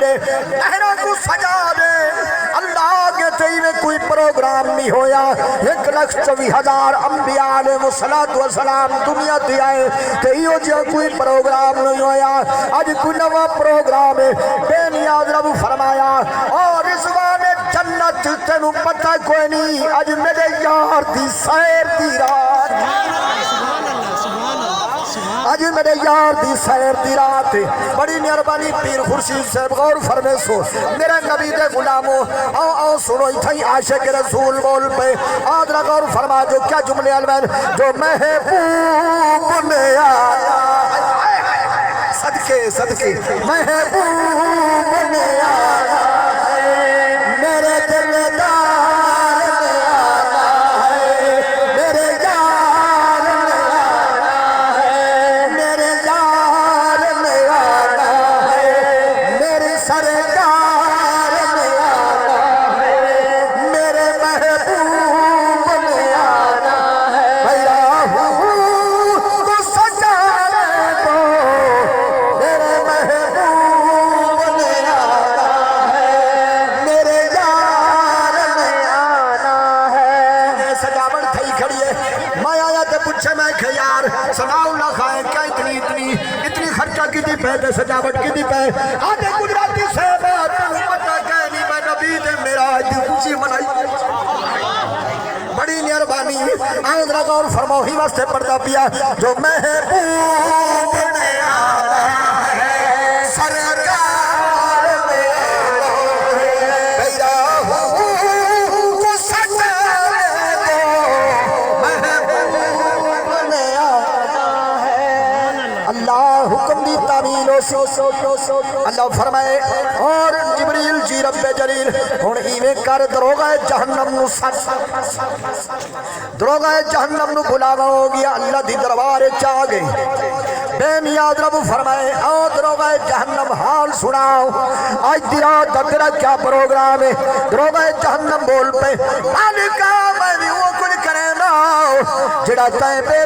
دے نہروں کو سجا دے اللہ کے تیوے کوئی پروگرام نہیں ہویا 1,24,000 انبیاء علیہ السلام دنیا تے آئے تیو جو کوئی پروگرام نہیں ہویا آج کوئی نوا پروگرام ہے بے نیاز رب فرمایا اور رضوان جنت تینو پتہ کوئی نہیں آج میرے یار دی سیر دی رات آج میرے یار دی سیر دی رات بڑی مہربانی پیر خورشید صاحب غور فرمے سو میرے نبی دے غلاموں آؤ سنو اتھائی عاشق رسول بول پہ آدھرا غور فرما جو کیا جملے الوین جو محبوب نے آیا صدقے محبوب نے آیا میرے دلدار نے آنا ہے میرے یار نے آنا ہے میرے یار نے آنا ہے میرے سرکار نے آنا ہے میرے محبوب نے آنا ہے بھائی راہو تو سجانے کو میرے محبوب نے آنا ہے میرے یار نے آنا ہے سجاوٹ تھئی کھڑی ہے میں آیا تے پوچھے میں کہ یار سناؤ اللہ خائیں کیا اتنی خرچہ کی دی پہ تے سجاوٹ کی دی پہ آدھے قدراتی سے بات پتہ کہنی میں نبی دے میرا دی خوشی منائی بڑی مہربانی آدھرا غور فرماؤ ہی واسطے پردہ پیا جو محبوب نے آنا ہے سرکار نے آنا ہے بھیا کو سجانے کو محبوب نے آنا ہے اللہ حکم دی تعمیل اللہ فرمائے اور جبریل جی رب جلیل ہون ایویں کر دروغہ جہنم نو سٹ دروغہ جہنم نو بلاوا ہو گیا اللہ دی دربار چاہ گئے بے میاد رب فرمائے او دروغہ جہنم حال سناؤ آج دی رات تیرا کیا پروگرام ہے دروغہ جہنم بول پہ مالکہ میں بھی وہ کل کرے نا جڑا تائیں بے